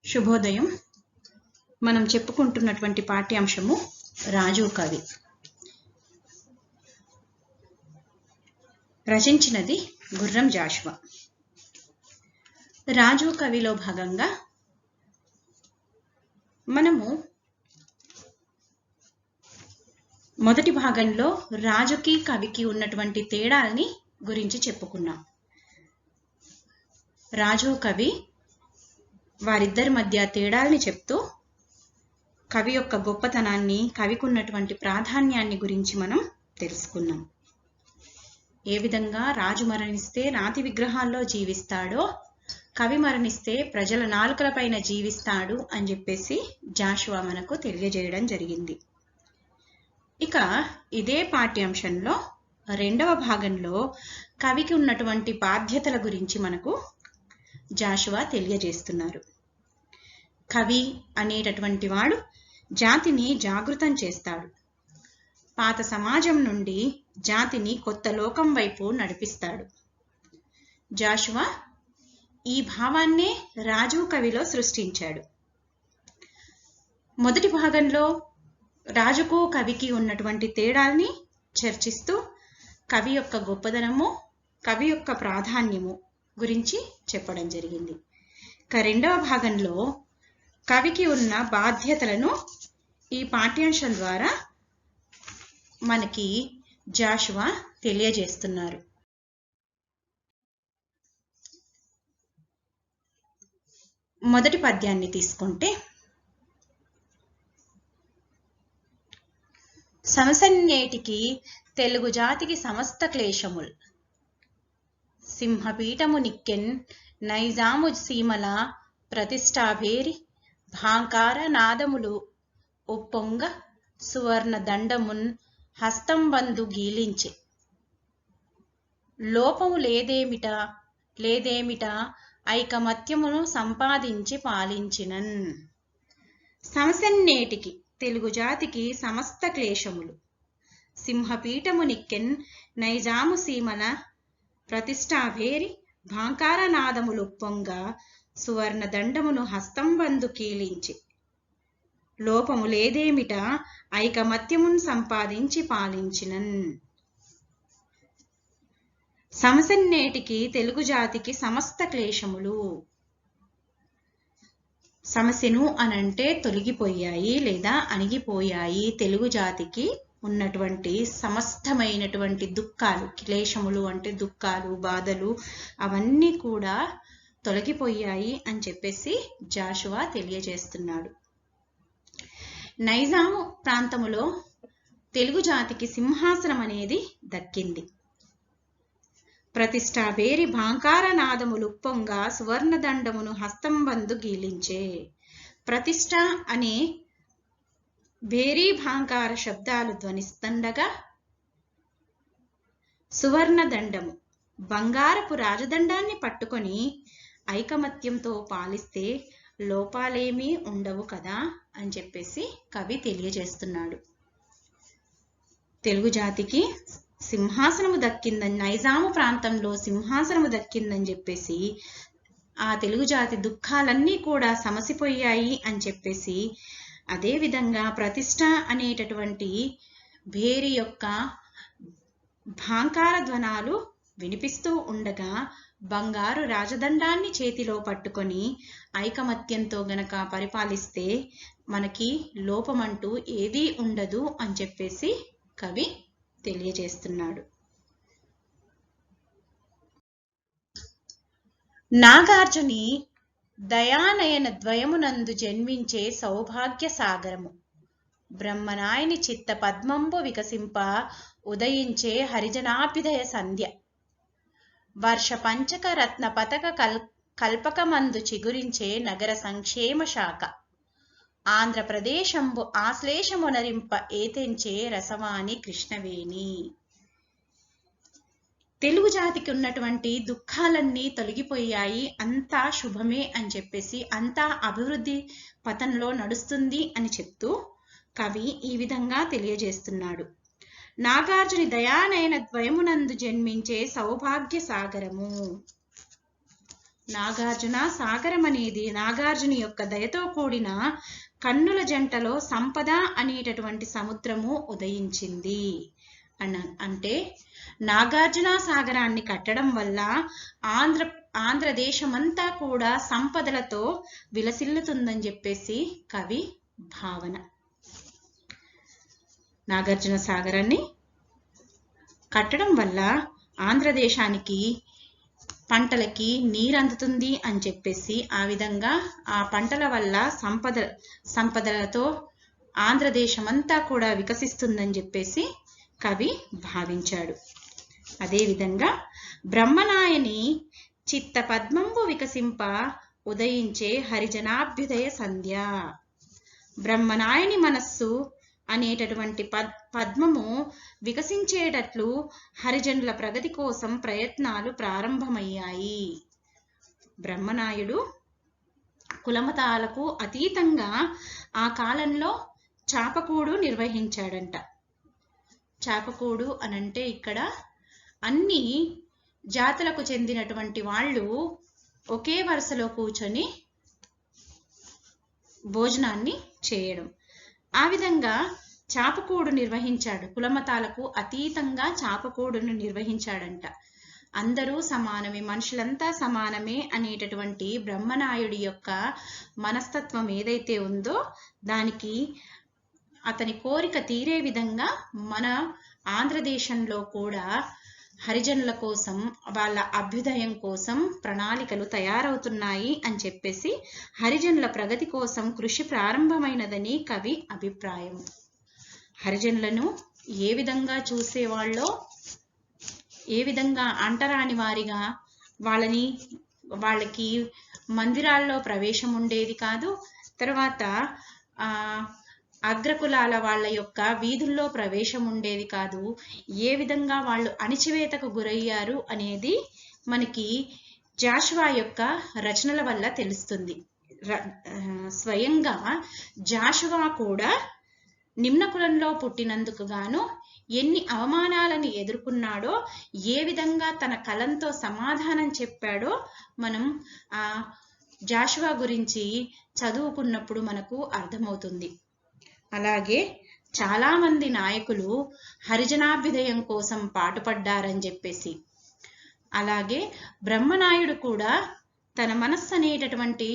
శుభోదయం. మనం చెప్పుకుంటున్నటువంటి పాఠ్యాంశము రాజు కవి. రచించినది గుర్రం జాషువా. రాజు కవిలో భాగంగా మనము మొదటి భాగంలో రాజుకి కవికి ఉన్నటువంటి తేడాల్ని గురించి చెప్పుకున్నాం. రాజు కవి వారిద్దరి మధ్య తేడాల్ని చెప్తూ కవి యొక్క గొప్పతనాన్ని, కవికి ఉన్నటువంటి ప్రాధాన్యాన్ని గురించి మనం తెలుసుకున్నాం. ఏ విధంగా రాజు మరణిస్తే రాతి విగ్రహాల్లో జీవిస్తాడో, కవి మరణిస్తే ప్రజల నాలుకలపైన జీవిస్తాడు అని చెప్పేసి జాషువా మనకు తెలియజేయడం జరిగింది. ఇక ఇదే పాఠ్యాంశంలో రెండవ భాగంలో కవికి ఉన్నటువంటి బాధ్యతల గురించి మనకు జాషువా తెలియజేస్తున్నారు. కవి అనేటటువంటి వాడు జాతిని జాగృతం చేస్తాడు. పాత సమాజం నుండి జాతిని కొత్త లోకం వైపు నడిపిస్తాడు. జాషువా ఈ భావాన్నే రాజు కవిలో సృష్టించాడు. మొదటి భాగంలో రాజుకు కవికి ఉన్నటువంటి తేడాల్ని చర్చిస్తూ కవి యొక్క గొప్పదనము, కవి యొక్క ప్రాధాన్యము గురించి చెప్పడం జరిగింది. ఇక రెండవ భాగంలో కవికి ఉన్న బాధ్యతలను ఈ పాఠ్యాంశం ద్వారా మనకి జాషువా తెలియజేస్తున్నారు. మొదటి పద్యాన్ని తీసుకుంటే, సమసన్నేటికి తెలుగు జాతికి సమస్త క్లేశముల్, సింహపీఠము నిక్కెన్ నైజాము సీమల ప్రతిష్టాభేరి, భాంకార నాదములు ఉప్పొంగ సువర్ణ దండమున్ హస్తంబందు గీలించె, లోపము లేదేమిట ఐకమత్యమును సంపాదించి పాలించినన్. సమసన్నేటికి తెలుగు జాతికి సమస్త క్లేశములు, సింహపీఠము నిక్కెన్ నైజాము సీమల ప్రతిష్టాభేరి, భాంకార నాదములు ఉప్పొంగ సువర్ణ దండమును హస్తంబందు కీలించి, లోపము లేదేమిట ఐకమత్యమును సంపాదించి పాలించినన్. సమసన్నేటికి తెలుగు జాతికి సమస్త క్లేశములు. సమసెను అనంటే తొలగిపోయాయి లేదా అణిగిపోయాయి. తెలుగు జాతికి ఉన్నటువంటి సమస్తమైనటువంటి దుఃఖాలు, క్లేశములు అంటే దుఃఖాలు, బాధలు, అవన్నీ కూడా తొలగిపోయాయి అని చెప్పేసి జాషువా తెలియజేస్తున్నాడు. నైజాము ప్రాంతములో తెలుగు జాతికి సింహాసనం అనేది దక్కింది. ప్రతిష్టాభేరి భాంకార నాదములు ఉప్పొంగ సువర్ణదండమును హస్తంబందు గీలించే. ప్రతిష్ట అనే భేరీ భాంకార శబ్దాలు ధ్వనిస్తుండగా, సువర్ణదండము బంగారపు రాజదండాన్ని పట్టుకొని ఐకమత్యంతో పాలిస్తే లోపాలేమీ ఉండవు కదా అని చెప్పేసి కవి తెలియజేస్తున్నాడు. తెలుగు జాతికి సింహాసనము దక్కిందని, నైజాము ప్రాంతంలో సింహాసనము దక్కిందని చెప్పేసి, ఆ తెలుగు జాతి దుఃఖాలన్నీ కూడా సమసిపోయాయి అని చెప్పేసి, అదేవిధంగా ప్రతిష్ట అనేటటువంటి భేరి యొక్క భాంకార ధ్వనాలు వినిపిస్తూ ఉండగా, బంగారు రాజదండాన్ని చేతిలో పట్టుకొని ఐకమత్యంతో గనక పరిపాలిస్తే మనకి లోపమంటూ ఏదీ ఉండదు అని చెప్పేసి కవి తెలియజేస్తున్నాడు. నాగార్జుని దయానయన ద్వయమునందు జన్మించే సౌభాగ్య సాగరము, బ్రహ్మనాయని చిత్త పద్మంబు వికసింప ఉదయించే హరిజనాభ్యుదయ సంధ్య, వర్ష పంచక రత్న పతక కల్పకమందు చిగురించే నగర సంక్షేమ శాఖ, ఆంధ్రప్రదేశంబు ఆశ్లేషమునరింప ఏతెంచే రసవాణి కృష్ణవేణి. తెలుగు జాతికి ఉన్నటువంటి దుఃఖాలన్నీ తొలగిపోయాయి, అంతా శుభమే అని చెప్పేసి, అంతా అభివృద్ధి పథంలో నడుస్తుంది అని చెప్తూ కవి ఈ విధంగా తెలియజేస్తున్నాడు. నాగార్జుని దయానయన ద్వయమునందు జన్మించే సౌభాగ్య సాగరము. నాగార్జున సాగరం అనేది నాగార్జుని యొక్క దయతో కూడిన కన్నుల జంటలో సంపద అనేటటువంటి సముద్రము ఉదయించింది అంటే నాగార్జున సాగరాన్ని కట్టడం వల్ల ఆంధ్రదేశమంతా కూడా సంపదలతో విలసిల్లుతుందని చెప్పేసి కవి భావన. నాగార్జున సాగరాన్ని కట్టడం వల్ల ఆంధ్రదేశానికి పంటలకి నీరు అందుతుంది అని చెప్పేసి, ఆ విధంగా ఆ పంటల వల్ల సంపదలతో ఆంధ్రదేశమంతా కూడా వికసిస్తుందని చెప్పేసి కవి భావించాడు. అదేవిధంగా బ్రహ్మనాయని చిత్త పద్మంబు వికసింప ఉదయించే హరిజనాభ్యుదయ సంధ్య. బ్రహ్మనాయని మనస్సు అనేటటువంటి పద్మము వికసించేటట్లు హరిజనుల ప్రగతి కోసం ప్రయత్నాలు ప్రారంభమయ్యాయి. బ్రహ్మనాయుడు కులమతాలకు అతీతంగా ఆ కాలంలో చాపకూడు నిర్వహించాడంట. చాపకూడు అనంటే ఇక్కడ అన్ని జాతులకు చెందినటువంటి వాళ్ళు ఒకే వరుసలో కూర్చొని భోజనాన్ని చేయడం. ఆ విధంగా చాపకూడు నిర్వహించాడు. కులమతాలకు అతీతంగా చాపకూడును నిర్వహించాడంట. అందరూ సమానమే, మనుషులంతా సమానమే అనేటటువంటి బ్రహ్మనాయుడి యొక్క మనస్తత్వం ఏదైతే ఉందో దానికి అతని కోరిక తీరే విధంగా మన ఆంధ్రదేశంలో కూడా హరిజనుల కోసం, వాళ్ళ అభ్యుదయం కోసం ప్రణాళికలు తయారవుతున్నాయి అని చెప్పేసి హరిజనుల ప్రగతి కోసం కృషి ప్రారంభమైనదని కవి అభిప్రాయం. హరిజనులను ఏ విధంగా చూసేవాళ్ళో, ఏ విధంగా అంటరాని వారిగా వాళ్ళకి మందిరాల్లో ప్రవేశం ఉండేది కాదు, తర్వాత అగ్రకులాల వాళ్ళ యొక్క వీధుల్లో ప్రవేశం ఉండేది కాదు, ఏ విధంగా వాళ్ళు అణిచివేతకు గురయ్యారు అనేది మనకి జాషువా యొక్క రచనల వల్ల తెలుస్తుంది. స్వయంగా జాషువా కూడా నిమ్న కులంలో పుట్టినందుకు గాను ఎన్ని అవమానాలను ఎదుర్కొన్నాడో, ఏ విధంగా తన కలంతో సమాధానం చెప్పాడో మనం ఆ జాషువా గురించి చదువుకున్నప్పుడు మనకు అర్థమవుతుంది. అలాగే చాలా మంది నాయకులు హరిజనాభ్యుదయం కోసం పాటుపడ్డారని చెప్పేసి, అలాగే బ్రహ్మనాయుడు కూడా తన మనస్సు అనేటటువంటి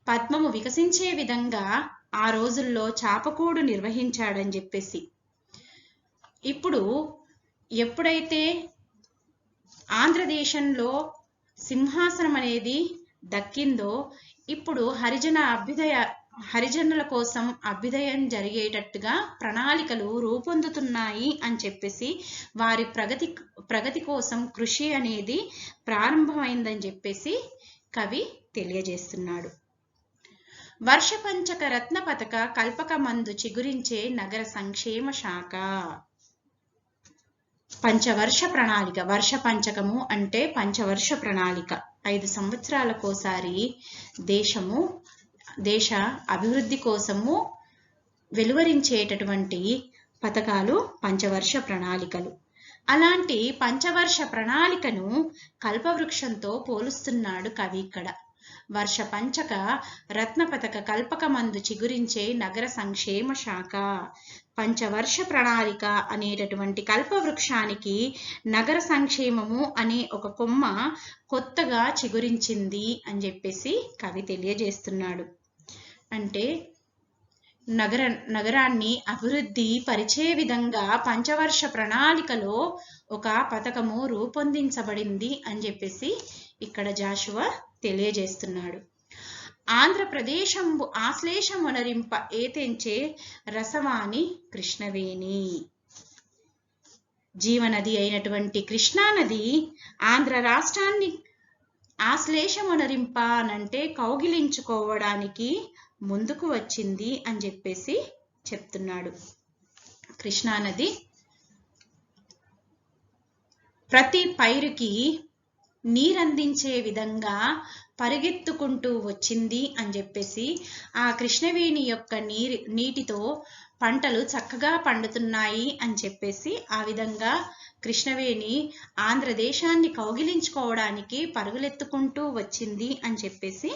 పద్మము వికసించే విధంగా ఆ రోజుల్లో చాపకూడు నిర్వహించాడని చెప్పేసి, ఇప్పుడు ఎప్పుడైతే ఆంధ్రదేశంలో సింహాసనం అనేది దక్కిందో, ఇప్పుడు హరిజనుల కోసం అభ్యుదయం జరిగేటట్టుగా ప్రణాళికలు రూపొందుతున్నాయి అని చెప్పేసి, వారి ప్రగతి కోసం కృషి అనేది ప్రారంభమైందని చెప్పేసి కవి తెలియజేస్తున్నాడు. వర్షపంచక రత్న పథక కల్పక మందు చిగురించే నగర సంక్షేమ శాఖ. పంచవర్ష ప్రణాళిక. వర్ష పంచకము అంటే పంచవర్ష ప్రణాళిక. 5 సంవత్సరాలకోసారి దేశ అభివృద్ధి కోసము వెలువరించేటటువంటి పథకాలు పంచవర్ష ప్రణాళికలు. అలాంటి పంచవర్ష ప్రణాళికను కల్పవృక్షంతో పోలుస్తున్నాడు కవి ఇక్కడ. వర్ష పంచక రత్న పథక కల్పక మందు చిగురించే నగర సంక్షేమ శాఖ. పంచవర్ష ప్రణాళిక అనేటటువంటి కల్పవృక్షానికి నగర సంక్షేమము అనే ఒక కొమ్మ కొత్తగా చిగురించింది అని చెప్పేసి కవి తెలియజేస్తున్నాడు. అంటే నగరాన్ని అభివృద్ధి పరిచే విధంగా పంచవర్ష ప్రణాళికలో ఒక పథకము రూపొందించబడింది అని చెప్పేసి ఇక్కడ జాషువా తెలియజేస్తున్నాడు. ఆంధ్రప్రదేశంబు ఆశ్లేషమునరింప ఏతెంచే రసవాణి కృష్ణవేణి. జీవనది అయినటువంటి కృష్ణానది ఆంధ్ర రాష్ట్రాన్ని ఆశ్లేషమునరింప అనంటే కౌగిలించుకోవడానికి ముందుకు వచ్చింది అని చెప్పేసి చెప్తున్నాడు. కృష్ణానది ప్రతి పైరుకి నీరందించే విధంగా పరిగెత్తుకుంటూ వచ్చింది అని చెప్పేసి, ఆ కృష్ణవేణి యొక్క నీటితో పంటలు చక్కగా పండుతున్నాయి అని చెప్పేసి, ఆ విధంగా కృష్ణవేణి ఆంధ్రదేశాన్ని కౌగిలించుకోవడానికి పరుగులెత్తుకుంటూ వచ్చింది అని చెప్పేసి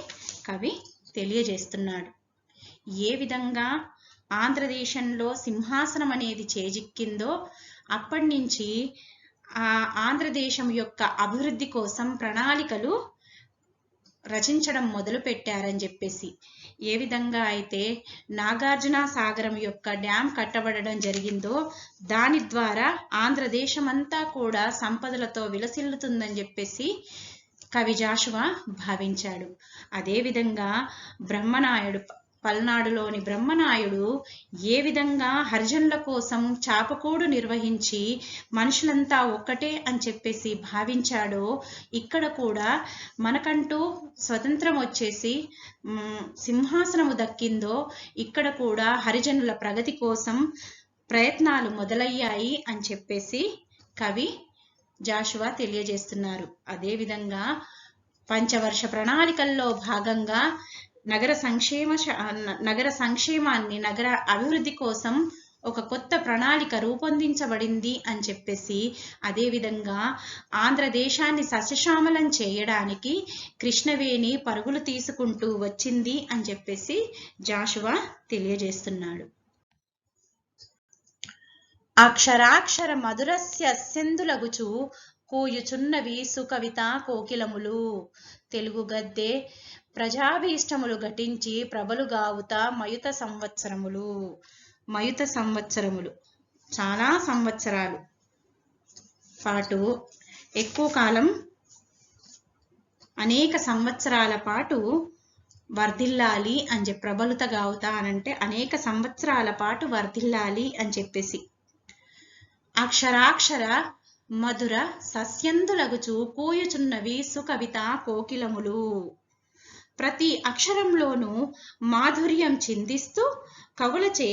కవి తెలియజేస్తున్నాడు. ఏ విధంగా ఆంధ్రదేశంలో సింహాసనం అనేది చేజిక్కిందో అప్పటి నుంచి ఆ ఆంధ్రదేశం యొక్క అభివృద్ధి కోసం ప్రణాళికలు రచించడం మొదలు పెట్టారని చెప్పేసి, ఏ విధంగా అయితే నాగార్జున సాగరం యొక్క డ్యామ్ కట్టబడడం జరిగిందో దాని ద్వారా ఆంధ్రదేశం అంతా కూడా సంపదలతో విలసిల్లుతుందని చెప్పేసి కవి జాషువా భావించాడు. అదేవిధంగా బ్రహ్మనాయుడు, పల్నాడులోని బ్రహ్మనాయుడు ఏ విధంగా హరిజనుల కోసం చాపకూడు నిర్వహించి మనుషులంతా ఒక్కటే అని చెప్పేసి భావించాడో, ఇక్కడ కూడా మనకంటూ స్వతంత్రం వచ్చేసి సింహాసనము దక్కిందో ఇక్కడ కూడా హరిజనుల ప్రగతి కోసం ప్రయత్నాలు మొదలయ్యాయి అని చెప్పేసి కవి జాషువా తెలియజేస్తున్నారు. అదేవిధంగా పంచవర్ష ప్రణాళికల్లో భాగంగా నగర సంక్షేమాన్ని, నగర అభివృద్ధి కోసం ఒక కొత్త ప్రణాళిక రూపొందించబడింది అని చెప్పేసి, అదేవిధంగా ఆంధ్రదేశాన్ని సస్యశ్యామలం చేయడానికి కృష్ణవేణి పరుగులు తీసుకుంటూ వచ్చింది అని చెప్పేసి జాషువా తెలియజేస్తున్నాడు. అక్షరాక్షర మధురస్య సెందులగుచు కూయుచున్నవి సుకవిత కోకిలములు. తెలుగు గద్దె ప్రజాభీష్టములు ఘటించి ప్రబలుగావుత మయుత సంవత్సరములు. మయుత సంవత్సరములు చాలా సంవత్సరాలు పాటు, ఎక్కువ కాలం, అనేక సంవత్సరాల పాటు వర్ధిల్లాలి అని చెప్పి, ప్రబలుత గావుతా అనంటే అనేక సంవత్సరాల పాటు వర్ధిల్లాలి అని చెప్పేసి. అక్షరాక్షర మధుర సస్యందులగుచు కూయుచున్నవి సుకవిత కోకిలములు. ప్రతి అక్షరంలోనూ మాధుర్యం చిందిస్తూ కవులచే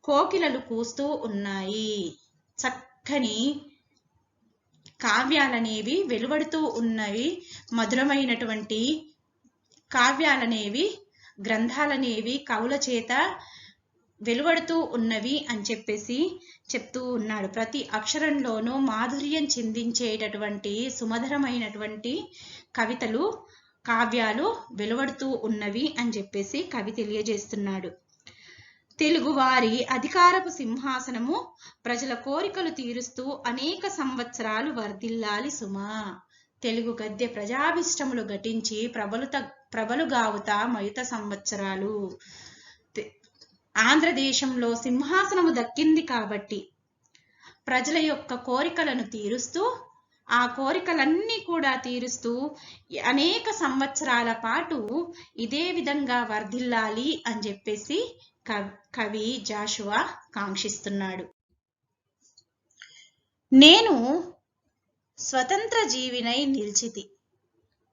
కోకిలలు కూస్తూ ఉన్నాయి. చక్కని కావ్యాలనేవి వెలువడుతూ ఉన్నవి. మధురమైనటువంటి కావ్యాలనేవి, గ్రంథాలనేవి కవుల చేత వెలువడుతూ ఉన్నవి అని చెప్పేసి చెప్తూ ఉన్నాడు. ప్రతి అక్షరంలోనూ మాధుర్యం చిందించేటటువంటి సుమధురమైనటువంటి కవితలు, కావ్యాలు వెలువడుతూ ఉన్నవి అని చెప్పేసి కవి తెలియజేస్తున్నాడు. తెలుగువారి అధికారపు సింహాసనము ప్రజల కోరికలు తీరుస్తూ అనేక సంవత్సరాలు వర్ధిల్లాలి సుమా. తెలుగు గద్దె ప్రజాభిష్టములు ఘటించి ప్రబలుగావుత మయుత సంవత్సరాలు. ఆంధ్రదేశంలో సింహాసనము దక్కింది కాబట్టి ప్రజల యొక్క కోరికలను తీరుస్తూ, ఆ కోరికలన్నీ కూడా తీరుస్తూ అనేక సంవత్సరాల పాటు ఇదే విధంగా వర్ధిల్లాలి అని చెప్పేసి కవి జాషువా కాంక్షిస్తున్నాడు. నేను స్వతంత్ర జీవినై నిలిచితి,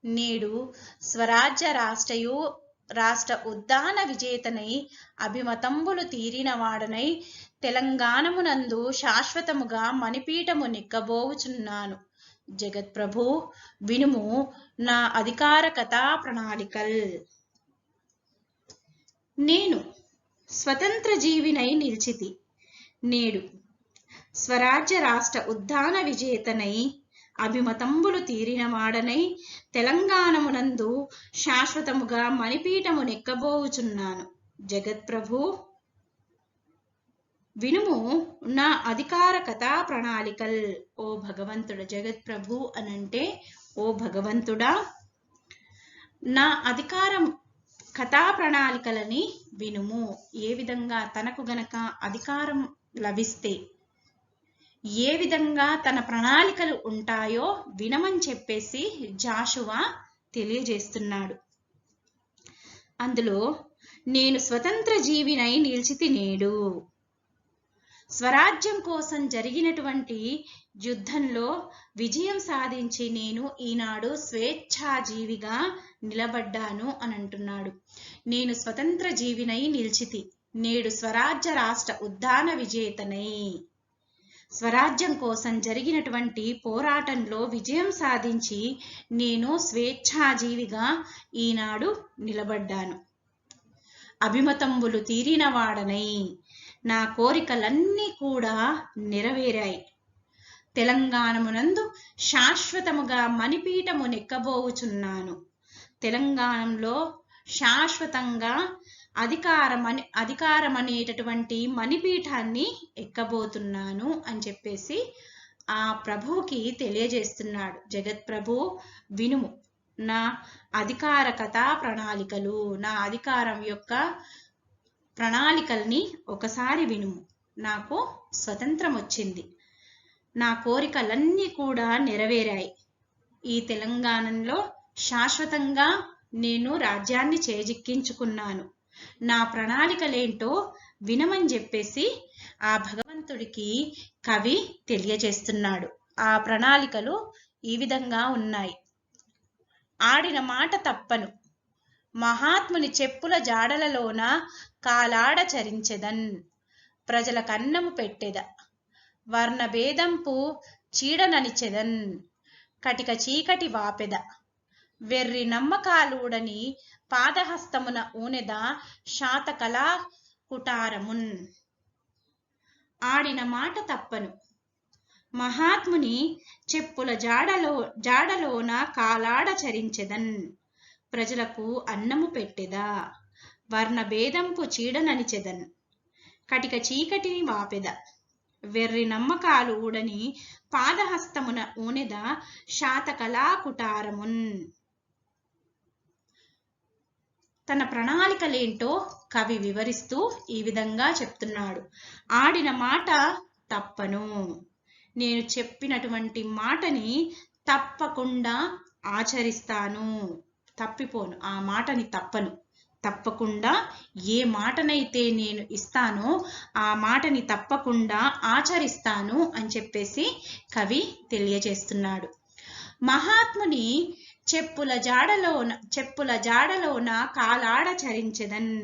నేడు స్వరాజ్య రాష్ట్ర ఉద్దాన విజేతనై అభిమతంబులు తీరినవాడనై తెలంగాణమునందు శాశ్వతముగా మణిపీఠము నెక్కబోవుచున్నాను. జగత్ప్రభు వినుము నా అధికార కథా ప్రణాళికల్. నేను స్వతంత్ర జీవినై నిలిచితి, నేడు స్వరాజ్య రాష్ట్ర ఉద్దాన విజేతనై అభిమతంబులు తీరినవాడనై తెలంగాణమునందు శాశ్వతముగా మణిపీఠము నెక్కబోవుచున్నాను. జగత్ప్రభు వినుము నా అధికార కథా ప్రణాళికల్. ఓ భగవంతుడా, జగత్ప్రభు అనంటే ఓ భగవంతుడా, నా అధికారం కథా ప్రణాళికలని వినుము. ఏ విధంగా తనకు గనక అధికారం లభిస్తే ఏ విధంగా తన ప్రణాళికలు ఉంటాయో వినమని చెప్పేసి జాషువా తెలియజేస్తున్నాడు. అందులో నేను స్వతంత్ర జీవినై నిలిచితి, నేడు స్వరాజ్యం కోసం జరిగినటువంటి యుద్ధంలో విజయం సాధించి నేను ఈనాడు స్వేచ్ఛాజీవిగా నిలబడ్డాను అని అంటున్నాడు. నేను స్వతంత్ర జీవినై నిలిచితి, నేడు స్వరాజ్య రాష్ట్ర ఉద్దాన విజేతనై. స్వరాజ్యం కోసం జరిగినటువంటి పోరాటంలో విజయం సాధించి నేను స్వేచ్ఛాజీవిగా ఈనాడు నిలబడ్డాను. అభిమతంబులు తీరినవాడనై, నా కోరికలన్నీ కూడా నెరవేరాయి. తెలంగాణమునందు శాశ్వతముగా మణిపీఠము నెక్కబోవుచున్నాను. తెలంగాణలో శాశ్వతంగా అధికారమనేటటువంటి మణిపీఠాన్ని ఎక్కబోతున్నాను అని చెప్పేసి ఆ ప్రభువుకి తెలియజేస్తున్నాడు. జగత్ ప్రభు వినుము, నా అధికార కథా ప్రణాళికలు, నా అధికారం యొక్క ప్రణాళికల్ని ఒకసారి వినుము. నాకు స్వతంత్రం వచ్చింది, నా కోరికలన్నీ కూడా నెరవేరాయి. ఈ తెలంగాణలో శాశ్వతంగా నేను రాజ్యాన్ని చేజిక్కించుకున్నాను. నా ప్రణాళికలేంటో వినమని చెప్పేసి ఆ భగవంతుడికి కవి తెలియజేస్తున్నాడు. ఆ ప్రణాళికలు ఈ విధంగా ఉన్నాయి. ఆడిన మాట తప్పను, మహాత్ముని చెప్పుల జాడలలోన కాలాడ చరించెదన్. ప్రజల కన్నము పెట్టెద, వర్ణభేదంపు చీడననిచెదన్. కటిక చీకటి వాపెద, వెర్రి నమ్మకాలూడని పాదహస్తమున ఊనెద శాతకళా కుటారమున్. ఆడిన మాట తప్పను, మహాత్ముని చెప్పుల జాడలోన కాలాడ చరించెదన్. ప్రజలకు అన్నము పెట్టెదా, వర్ణభేదంపు చీడననిచెదన్. కటిక చీకటి వాపెద, వెర్రి నమ్మకాలు ఊడని పాదహస్తమున ఊనెద శాతకళా కుటారమున్. తన ప్రణాళికలేంటో కవి వివరిస్తూ ఈ విధంగా చెప్తున్నాడు. ఆడిన మాట తప్పను, నేను చెప్పినటువంటి మాటని తప్పకుండా ఆచరిస్తాను, తప్పిపోను, ఆ మాటని తప్పను, తప్పకుండా ఏ మాటనైతే నేను ఇస్తానో ఆ మాటని తప్పకుండా ఆచరిస్తాను అని చెప్పేసి కవి తెలియజేస్తున్నాడు. మహాత్ముని చెప్పుల జాడలోన కాలాడ చరించెదన్.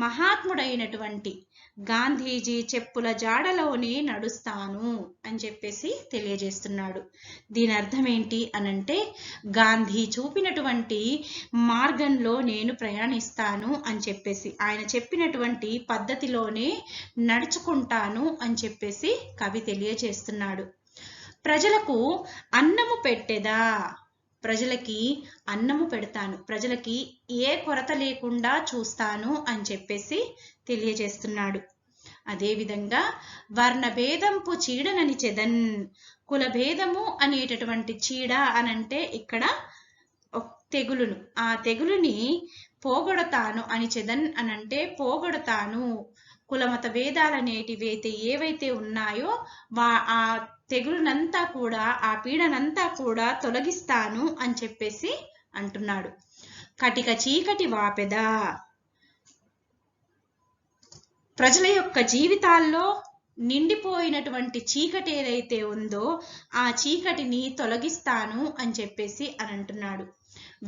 మహాత్ముడైనటువంటి గాంధీజీ చెప్పుల జాడలోనే నడుస్తాను అని చెప్పేసి తెలియజేస్తున్నాడు. దీని అర్థం ఏంటి అనంటే, గాంధీ చూపినటువంటి మార్గంలో నేను ప్రయాణిస్తాను అని చెప్పేసి, ఆయన చెప్పినటువంటి పద్ధతిలోనే నడుచుకుంటాను అని చెప్పేసి కవి తెలియజేస్తున్నాడు. ప్రజలకు అన్నము పెట్టెదా, ప్రజలకి అన్నము పెడతాను, ప్రజలకి ఏ కొరత లేకుండా చూస్తాను అని చెప్పేసి తెలియజేస్తున్నాడు. అదేవిధంగా వర్ణభేదంపు చీడననిచెదన్. కులభేదము అనేటటువంటి చీడ అనంటే ఇక్కడ తెగులును, ఆ తెగులుని పోగొడతాను అనిచెదన్ అనంటే పోగొడతాను. కులమత భేదాలనేటివైతే ఏవైతే ఉన్నాయో ఆ తెగులునంతా కూడా, ఆ పీడనంతా కూడా తొలగిస్తాను అని చెప్పేసి అంటున్నాడు. కటిక చీకటి వాపెద, ప్రజల యొక్క జీవితాల్లో నిండిపోయినటువంటి చీకటి ఏదైతే ఉందో ఆ చీకటిని తొలగిస్తాను అని చెప్పేసి అని అంటున్నాడు.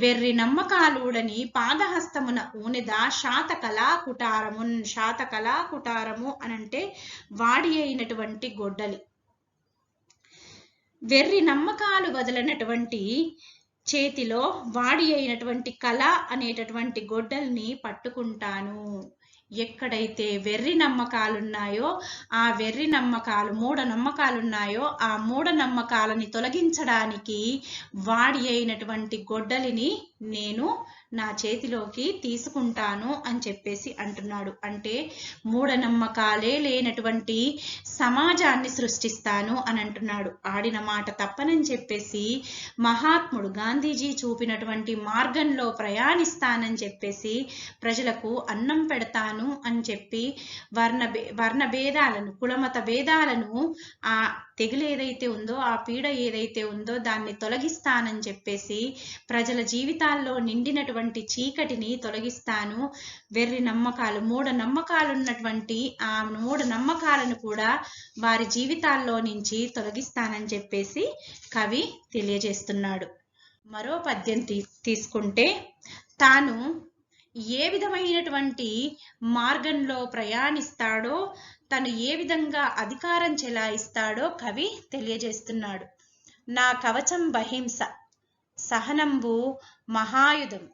వెర్రి నమ్మకాలూడని పాదహస్తమున ఊనెద శాతకళా కుటారమున్. శాతకళా కుటారము అనంటే వాడి అయినటువంటి గొడ్డలి. వెర్రి నమ్మకాలు వదలనటువంటి చేతిలో వాడి అయినటువంటి కళ అనేటటువంటి గొడ్డల్ని పట్టుకుంటాను. ఎక్కడైతే వెర్రి నమ్మకాలున్నాయో ఆ వెర్రి నమ్మకాలు, మూఢనమ్మకాలున్నాయో ఆ మూఢనమ్మకాలని తొలగించడానికి వాడి అయినటువంటి గొడ్డలిని నేను నా చేతిలోకి తీసుకుంటాను అని చెప్పేసి అంటున్నాడు. అంటే మూఢనమ్మకాలే లేనటువంటి సమాజాన్ని సృష్టిస్తాను అని అంటున్నాడు. ఆడిన మాట తప్పనని చెప్పేసి మహాత్ముడు గాంధీజీ చూపినటువంటి మార్గంలో ప్రయాణిస్తానని చెప్పేసి, ప్రజలకు అన్నం పెడతాను అని చెప్పి, వర్ణ భేదాలను, కులమత భేదాలను, ఆ తెగులు ఏదైతే ఉందో ఆ పీడ ఏదైతే ఉందో దాన్ని తొలగిస్తానని చెప్పేసి, ప్రజల జీవితాల్లో నిండినటువంటి చీకటిని తొలగిస్తాను, వెర్రి నమ్మకాలు, మూఢనమ్మకాలు ఉన్నటువంటి ఆ మూఢనమ్మకాలను కూడా వారి జీవితాల్లో నుంచి తొలగిస్తానని చెప్పేసి కవి తెలియజేస్తున్నాడు. మరో పద్యం తీసుకుంటే, తాను ఏ విధమైనటువంటి మార్గంలో ప్రయాణిస్తాడో, తను ఏ విధంగా అధికారం చెలాయిస్తాడో కవి తెలియజేస్తున్నాడు. నా కవచం బహింస, సహనంబు మహాయుధం,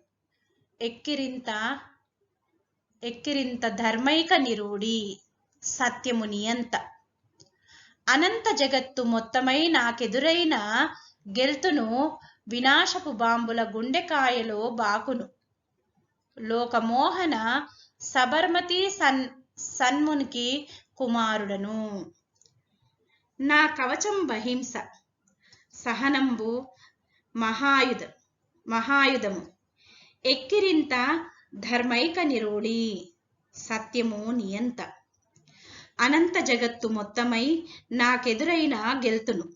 ఎక్కిరింత ధర్మైక నిరూఢి, సత్యము నియంత. అనంత జగత్తు మొత్తమై నాకెదురైన గెల్తును, వినాశపు బాంబుల గుండెకాయలో బాకును, లోకమోహన సబర్మతి సన్మునికి కుమారుడను. నా కవచం బహింస, సహనంబు మహాయుధము, ఎక్కిరింత ధర్మైక నిరోడి, సత్యము నియంత. అనంత జగత్తు మొత్తమై నాకెదురైన గెల్తును,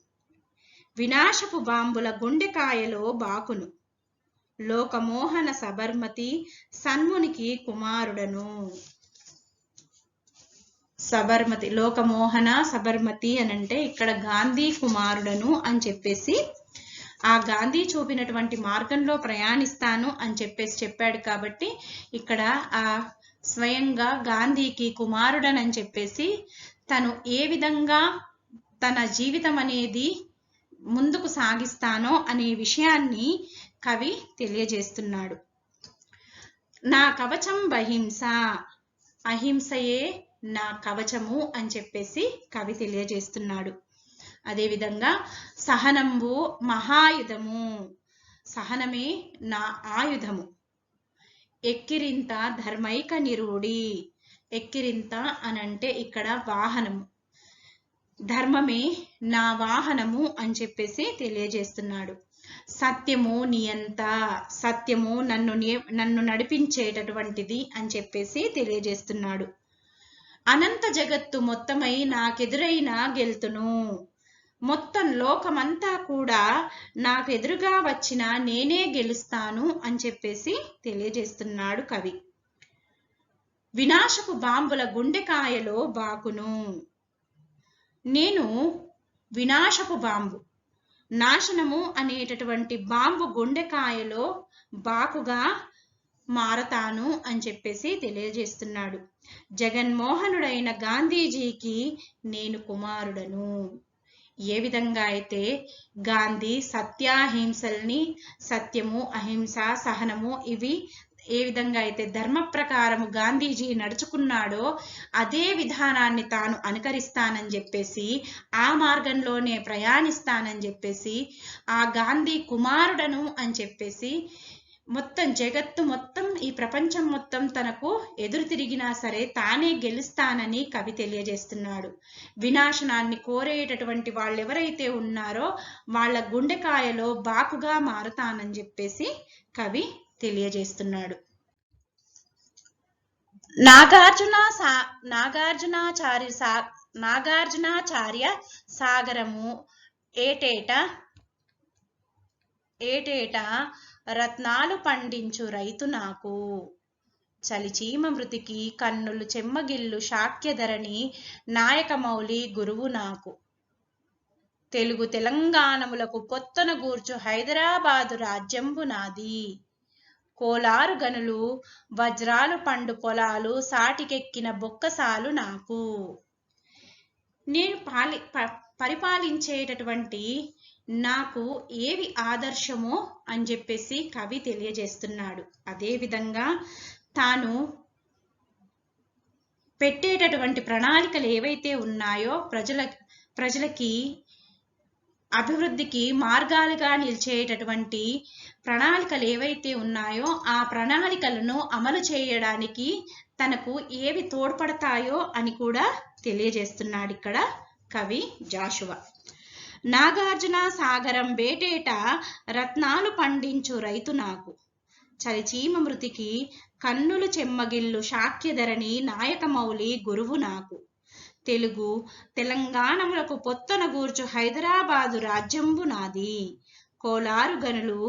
వినాశపు బాంబుల గుండెకాయలో బాకును, లోకమోహన సబర్మతి సన్మునికి కుమారుడను. సబర్మతి, లోకమోహన సబర్మతి అనంటే ఇక్కడ గాంధీ కుమారుడను అని చెప్పేసి, ఆ గాంధీ చూపినటువంటి మార్గంలో ప్రయాణిస్తాను అని చెప్పేసి చెప్పాడు కాబట్టి ఇక్కడ ఆ స్వయంగా గాంధీకి కుమారుడనని చెప్పేసి తను ఏ విధంగా తన జీవితం అనేది ముందుకు సాగిస్తానో అనే విషయాన్ని కవి తెలియజేస్తున్నాడు. నా కవచం బహింస, అహింసయే నా కవచము అని చెప్పేసి కవి తెలియజేస్తున్నాడు. అదేవిధంగా సహనంబు మహాయుధము, సహనమే నా ఆయుధము, ఎక్కిరింత ధర్మైక నిరూడి, ఎక్కిరింత అనంటే ఇక్కడ వాహనము, ధర్మమే నా వాహనము అని చెప్పేసి తెలియజేస్తున్నాడు. సత్యము నియంత, సత్యము నన్ను నడిపించేటటువంటిది అని చెప్పేసి తెలియజేస్తున్నాడు. అనంత జగత్తు మొత్తమై నాకెదురైన గెల్తును, మొత్తం లోకమంతా కూడా నాకు ఎదురుగా వచ్చిన నేనే గెలుస్తాను అని చెప్పేసి తెలియజేస్తున్నాడు కవి. వినాశపు బాంబుల గుండెకాయలో బాకును, నేను వినాశపు బాంబు, నాశనము అనేటటువంటి బాంబు గుండెకాయలో బాకుగా మారతాను అని చెప్పేసి తెలియజేస్తున్నాడు. జగన్మోహనుడైన గాంధీజీకి నేను కుమారుడను. ఏ విధంగా అయితే గాంధీ సత్యాహింసల్ని, సత్యము అహింస సహనము ఇవి ఏ విధంగా అయితే ధర్మ ప్రకారము గాంధీజీ నడుచుకున్నాడో అదే విధానాన్ని తాను అనుకరిస్తానని చెప్పేసి, ఆ మార్గంలోనే ప్రయాణిస్తానని చెప్పేసి, ఆ గాంధీ కుమారుడను అని చెప్పేసి మొత్తం జగత్తు మొత్తం, ఈ ప్రపంచం మొత్తం తనకు ఎదురు తిరిగినా సరే తానే గెలుస్తానని కవి తెలియజేస్తున్నాడు. వినాశనాన్ని కోరేటటువంటి వాళ్ళు ఎవరైతే ఉన్నారో వాళ్ళ గుండెకాయలో బాకుగా మారుతానని చెప్పేసి కవి తెలియజేస్తున్నాడు. నాగార్జునాచార్య సాగరము ఏటేటా రత్నాలు పండించు రైతు నాకు, చలిచీమ మృతికి కన్నులు చెమ్మగిల్లు శాక్యధరణి నాయకమౌళి గురువు నాకు, తెలుగు తెలంగాణములకు పొత్తన గూర్చు హైదరాబాదు రాజ్యంబు నాది, కోలారు గనులు వజ్రాలు పండు పొలాలు సాటికెక్కిన బొక్కసాలు నాకు. నేను పరిపాలించేటటువంటి నాకు ఏవి ఆదర్శమో అని చెప్పేసి కవి తెలియజేస్తున్నాడు. అదేవిధంగా తాను పెట్టేటటువంటి ప్రణాళికలు ఏవైతే ఉన్నాయో ప్రజలకి అభివృద్ధికి మార్గాలుగా నిలిచేటటువంటి ప్రణాళికలు ఏవైతే ఉన్నాయో ఆ ప్రణాళికలను అమలు చేయడానికి తనకు ఏవి తోడ్పడతాయో అని కూడా తెలియజేస్తున్నాడు ఇక్కడ కవి జాషువా. నాగార్జున సాగరం బేటేట రత్నాలు పండించు రైతు నాకు, చలిచీమ మృతికి కన్నులు చెమ్మగిల్లు శాక్యధరణి నాయకమౌళి గురువు నాకు, తెలుగు తెలంగాణములకు పొత్తన గూర్చు హైదరాబాదు రాజ్యంబు నాది, కోలారు గనులు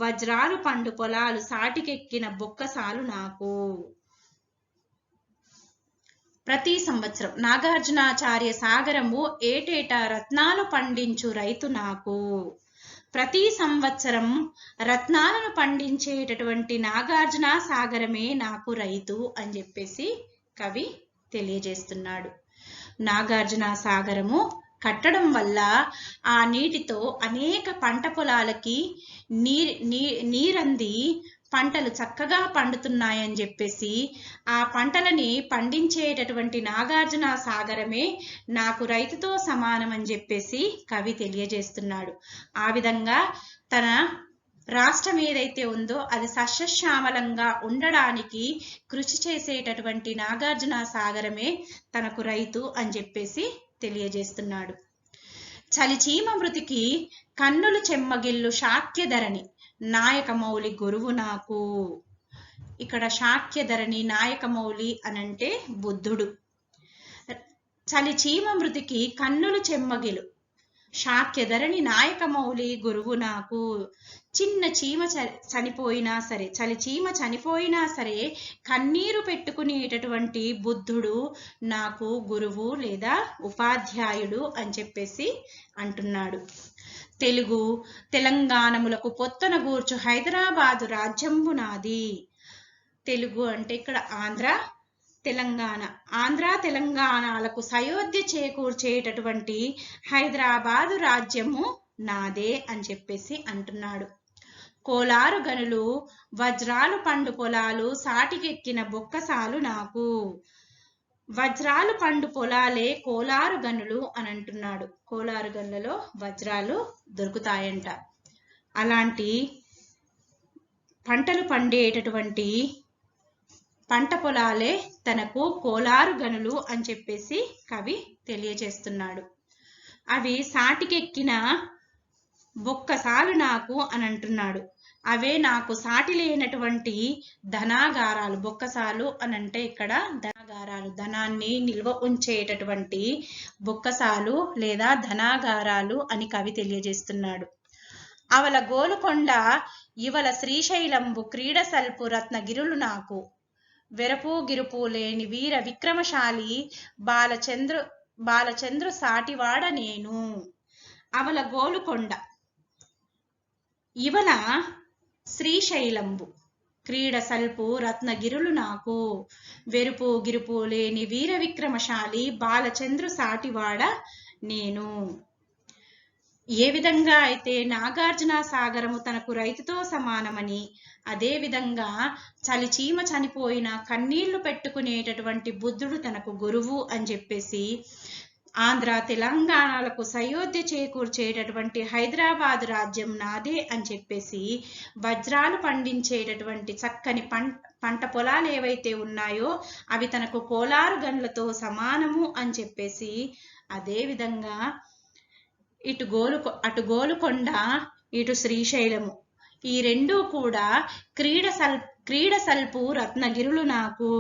వజ్రాలు పండు పొలాలు సాటికెక్కిన బొక్కసాలు నాకు. ప్రతి సంవత్సరం నాగార్జునాచార్య సాగరము ఏటేటా రత్నాలు పండించు రైతు నాకు, ప్రతి సంవత్సరం రత్నాలను పండించేటటువంటి నాగార్జున సాగరమే నాకు రైతు అని చెప్పేసి కవి తెలియజేస్తున్నాడు. నాగార్జున సాగరము కట్టడం వల్ల ఆ నీటితో అనేక పంట పొలాలకి నీరంది పంటలు చక్కగా పండుతున్నాయని చెప్పేసి ఆ పంటలని పండించేటటువంటి నాగార్జున సాగరమే నాకు రైతుతో సమానం అని చెప్పేసి కవి తెలియజేస్తున్నాడు. ఆ విధంగా తన రాష్ట్రం ఏదైతే ఉందో అది సస్యశ్యామలంగా ఉండడానికి కృషి చేసేటటువంటి నాగార్జున సాగరమే తనకు రైతు అని చెప్పేసి తెలియజేస్తున్నాడు. చలిచీమ మృతికి కన్నులు చెమ్మగిల్లు శాక్యధరణి నాయకమౌళి గురువు నాకు. ఇక్కడ శాక్యధరణి నాయకమౌళి అనంటే బుద్ధుడు. చలిచీమ మృతికి కన్నులు చెమ్మగిలు శాక్యధరణి నాయకమౌళి గురువు నాకు. చిన్న చీమ చనిపోయినా సరే, చలిచీమ చనిపోయినా సరే కన్నీరు పెట్టుకునేటటువంటి బుద్ధుడు నాకు గురువు లేదా ఉపాధ్యాయుడు అని చెప్పేసి అంటున్నాడు. తెలుగు తెలంగాణములకు పొత్తన గూర్చు హైదరాబాదు రాజ్యంబు నాది. తెలుగు అంటే ఇక్కడ ఆంధ్ర తెలంగాణలకు సయోధ్య చేకూర్చేటటువంటి హైదరాబాదు రాజ్యము నాదే అని చెప్పేసి అంటున్నాడు. కోలారు గనులు వజ్రాలు పండు పొలాలు సాటికెక్కిన బొక్కసాలు నాకు. వజ్రాలు పండు పొలాలే కోలారు గనులు అని అంటున్నాడు. కోలారు గనులలో వజ్రాలు దొరుకుతాయంట. అలాంటి పంటలు పండేటటువంటి పంట పొలాలే తనకు కోలారు గనులు అని చెప్పేసి కవి తెలియజేస్తున్నాడు. అవి సాటికెక్కిన బొక్కసాలు నాకు అని అంటున్నాడు. అవే నాకు సాటి లేనటువంటి ధనాగారాలు. బొక్కసాలు అని అంటే ఇక్కడ ధనాగారాలు, ధనాన్ని నిల్వ ఉంచేటటువంటి బొక్కసాలు లేదా ధనాగారాలు అని కవి తెలియజేస్తున్నాడు. అవల గోలుకొండ ఇవల శ్రీశైలంబు క్రీడ సల్పు రత్నగిరులు నాకు. వెరపు గిరుపు లేని వీర విక్రమశాలి బాలచంద్రు సాటివాడ నేను. అవల గోలుకొండ ఇవల శ్రీశైలంబు క్రీడ సల్పు రత్నగిరులు నాకు. వెరుపు గిరుపు లేని వీర విక్రమశాలి బాలచంద్రు సాటివాడ నేను. ఏ విధంగా అయితే నాగార్జున సాగరము తనకు రైతుతో సమానమని, అదే విధంగా చలిచీమ చనిపోయిన కన్నీళ్లు పెట్టుకునేటటువంటి బుద్ధుడు తనకు గురువు అని చెప్పేసి, ఆంధ్ర తెలంగాణలకు సయోధ్య చేకూర్చేటటువంటి హైదరాబాద్ రాజ్యం నాదే అని చెప్పేసి, వజ్రాలు పండించేటటువంటి చక్కని పంట పొలాలు ఏవైతే ఉన్నాయో అవి తనకు కోలారు గనులతో సమానము అని చెప్పేసి, అదే విధంగా అటు గోలుకొండ ఇటు శ్రీశైలము ఈ రెండూ కూడా క్రీడ సల్పు రత్నగిరులు నాకు.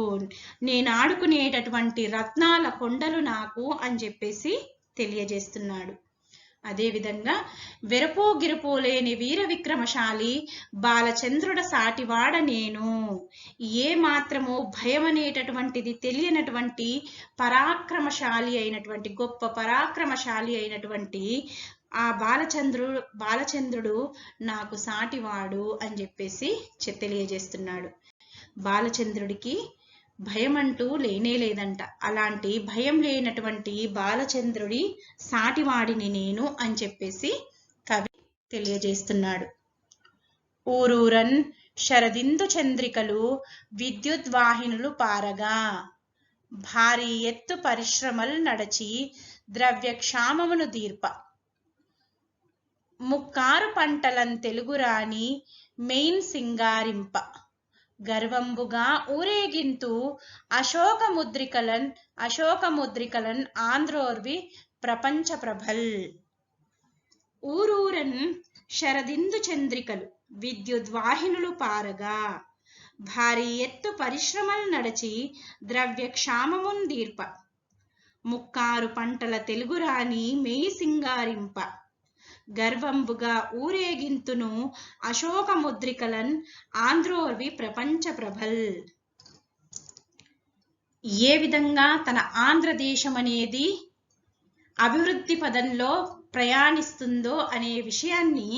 నేను ఆడుకునేటటువంటి రత్నాల కొండలు నాకు అని చెప్పేసి తెలియజేస్తున్నాడు. అదేవిధంగా వెరపో గిరుపో లేని వీర విక్రమశాలి బాలచంద్రుడ సాటివాడ నేను. ఏ మాత్రము భయం అనేటటువంటిది తెలియనటువంటి పరాక్రమశాలి అయినటువంటి గొప్ప పరాక్రమశాలి అయినటువంటి ఆ బాలచంద్రుడు నాకు సాటివాడు అని చెప్పేసి తెలియజేస్తున్నాడు. బాలచంద్రుడికి భయం అంటూ లేనే లేదంట. అలాంటి భయం లేనటువంటి బాలచంద్రుడి సాటివాడిని నేను అని చెప్పేసి కవి తెలియజేస్తున్నాడు. ఊరూరన్ శరదిందు చంద్రికలు విద్యుద్వాహినులు పారగా. భారీ ఎత్తు పరిశ్రమలు నడచి ద్రవ్య క్షామమును దీర్ప. ముక్కారు పంటలన్ తెలుగురాని మెయిన్ సింగారింప. గర్వంబుగా ఊరేగింతు అశోకముద్రికలన్ ఆంధ్రోర్వి ప్రపంచ ప్రభల్. ఊరూరన్ శరదిందు చంద్రికలు విద్యుద్వాహినులు పారగా. భారీ ఎత్తు పరిశ్రమలు నడచి ద్రవ్య క్షామమున్ దీర్ప. ముక్కారు పంటల తెలుగురాని మెయి సింగారింప. గర్వంబుగా ఊరేగింతును అశోకముద్రికలన్ ఆంధ్రోర్వి ప్రపంచ ప్రభల్. ఏ విధంగా తన ఆంధ్రదేశం అనేది అభివృద్ధి పదంలో ప్రయాణిస్తుందో అనే విషయాన్ని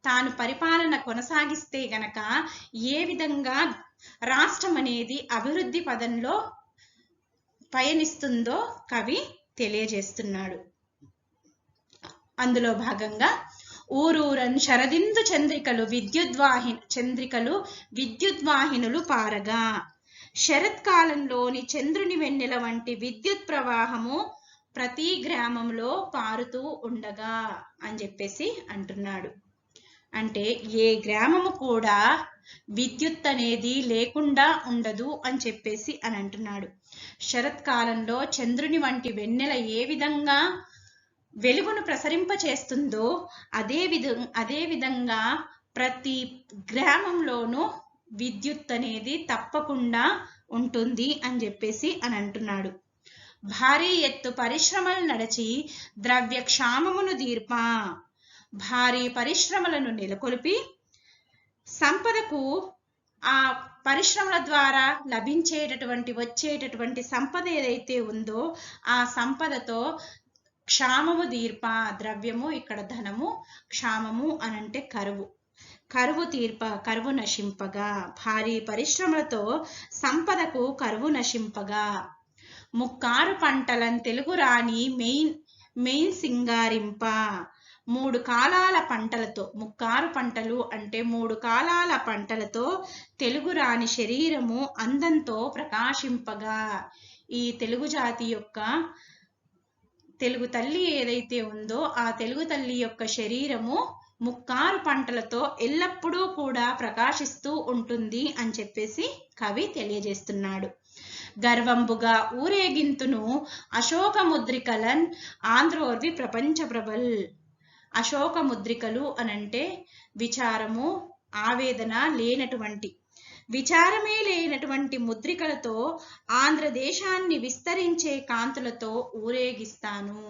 తాను పరిపాలన కొనసాగిస్తే గనక ఏ విధంగా రాష్ట్రం అనేది అభివృద్ధి పదంలో పయనిస్తుందో కవి తెలియజేస్తున్నాడు. అందులో భాగంగా ఊరూరన్ శరదిందు చంద్రికలు విద్యుద్వాహినులు పారగా. శరత్కాలంలోని చంద్రుని వెన్నెల వంటి విద్యుత్ ప్రవాహము ప్రతి గ్రామంలో పారుతూ ఉండగా అని చెప్పేసి అంటున్నాడు. అంటే ఏ గ్రామము కూడా విద్యుత్ అనేది లేకుండా ఉండదు అని చెప్పేసి అని అంటున్నాడు. శరత్కాలంలో చంద్రుని వంటి వెన్నెల ఏ విధంగా వెలుగును ప్రసరింప చేస్తుందో అదే విధంగా ప్రతి గ్రామంలోనూ విద్యుత్ అనేది తప్పకుండా ఉంటుంది అని చెప్పేసి అని అంటున్నాడు. భారీ ఎత్తు పరిశ్రమలు నడిచి ద్రవ్య క్షామమును దీర్ప. భారీ పరిశ్రమలను నెలకొల్పి సంపదకు ఆ పరిశ్రమల ద్వారా వచ్చేటటువంటి సంపద ఏదైతే ఉందో ఆ సంపదతో క్షామము దీర్ప. ద్రవ్యము ఇక్కడ ధనము, క్షామము అనంటే కరువు తీర్ప, కరువు నశింపగా. భారీ పరిశ్రమలతో సంపదకు కరువు నశింపగా. ముక్కారు పంటలను తెలుగు రాణి మెయిన్ సింగారింప. 3 కాలాల పంటలతో, ముక్కారు పంటలు అంటే 3 కాలాల పంటలతో తెలుగు రాణి శరీరము అందంతో ప్రకాశింపగా. ఈ తెలుగు జాతి యొక్క తెలుగు తల్లి ఏదైతే ఉందో ఆ తెలుగు తల్లి యొక్క శరీరము ముక్కారు పంటలతో ఎల్లప్పుడూ కూడా ప్రకాశిస్తూ ఉంటుంది అని చెప్పేసి కవి తెలియజేస్తున్నాడు. గర్వంబుగా ఊరేగింతును అశోక ముద్రికలన్ ఆంధ్రోర్వి ప్రపంచ ప్రబల్. అశోక ముద్రికలు అనంటే విచారము, ఆవేదన లేనటువంటి, విచారమే లేనటువంటి ముద్రికలతో ఆంధ్రదేశాన్ని విస్తరించే కాంతులతో ఊరేగిస్తాను.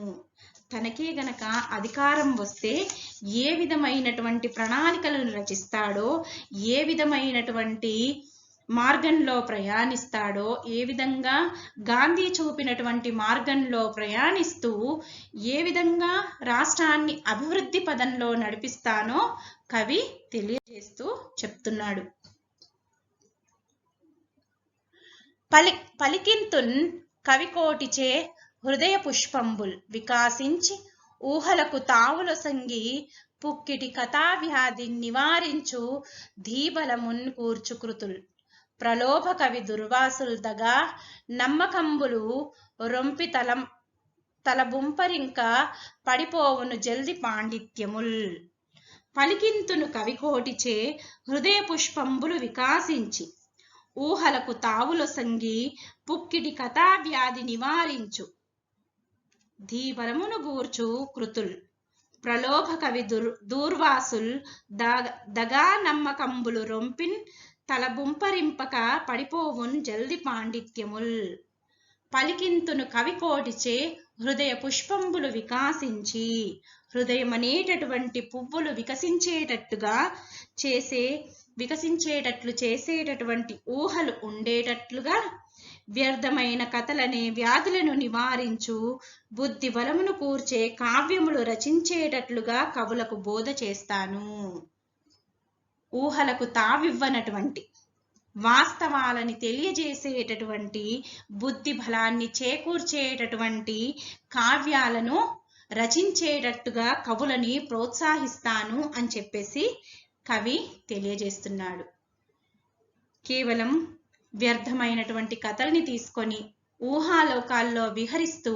తనకే గనక అధికారం వస్తే ఏ విధమైనటువంటి ప్రణాళికలను రచిస్తాడో, ఏ విధమైనటువంటి మార్గంలో ప్రయాణిస్తాడో, ఏ విధంగా గాంధీ చూపినటువంటి మార్గంలో ప్రయాణిస్తూ ఏ విధంగా రాష్ట్రాన్ని అభివృద్ధి పదంలో నడిపిస్తానో కవి తెలియజేస్తూ చెప్తున్నాడు. పలికింతున్ కవికోటిచే హృదయ పుష్పంబుల్ వికాసించి ఊహలకు తావులొసంగి పుక్కిటి కథావ్యాధి నివారించు ధీబలమున్ కూర్చుకృతుల్. ప్రలోభ కవి దుర్వాసుల్ దగా నమ్మకంబులు రొంపి తలబుంపరింక పడిపోవును జల్ది పాండిత్యముల్. పలికింతును కవికోటిచే హృదయ పుష్పంబులు వికాసించి ఊహలకు తావులొసంగి పుక్కిటి కథావ్యాధి నివారించు ధీబలమును గూర్చు కృతుల్. ప్రలోభ కవి దూర్వాసుల్ దగా నమ్మకంబులు రొంపిన్ తలబుంపరింపక పడిపోవున్ జల్ది పాండిత్యముల్. పలికింతును కవికోటిచే హృదయ పుష్పంబులు వికాసించి, హృదయమనేటటువంటి పువ్వులు వికసించేటట్లు చేసేటటువంటి ఊహలు ఉండేటట్లుగా వ్యర్థమైన కథలనే వ్యాధులను నివారించు బుద్ధి బలమును కూర్చే కావ్యములు రచించేటట్లుగా కవులకు బోధ చేస్తాను. ఊహలకు తావివ్వనటువంటి, వాస్తవాలని తెలియజేసేటటువంటి, బుద్ధి బలాన్ని చేకూర్చేటటువంటి కావ్యాలను రచించేటట్టుగా కవులని ప్రోత్సహిస్తాను అని చెప్పేసి కవి తెలియజేస్తున్నాడు. కేవలం వ్యర్థమైనటువంటి కథల్ని తీసుకొని ఊహాలోకాల్లో విహరిస్తూ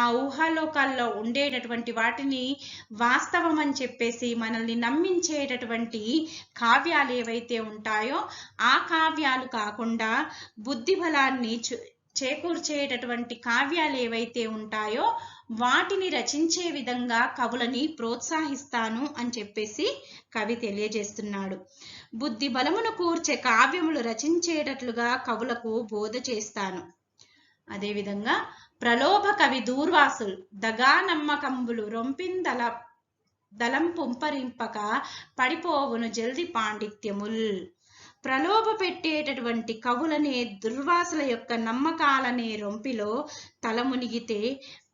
ఆ ఊహాలోకాల్లో ఉండేటటువంటి వాటిని వాస్తవం అని చెప్పేసి మనల్ని నమ్మించేటటువంటి కావ్యాలు ఏవైతే ఉంటాయో ఆ కావ్యాలు కాకుండా బుద్ధి బలాన్ని చేకూర్చేటటువంటి కావ్యాలు ఏవైతే ఉంటాయో వాటిని రచించే విధంగా కవులని ప్రోత్సహిస్తాను అని చెప్పేసి కవి తెలియజేస్తున్నాడు. బుద్ధి బలమును కూర్చే కావ్యములు రచించేటట్లుగా కవులకు బోధ చేస్తాను. అదేవిధంగా ప్రలోభ కవి దూర్వాసుల్ దగా నమ్మకంబులు రొంపిందల దళం పుంపరింపక పడిపోవును జల్ది పాండిత్యముల్. ప్రలోభ పెట్టేటటువంటి కవులనే దుర్వాసుల యొక్క నమ్మకాలనే రొంపిలో తల మునిగితే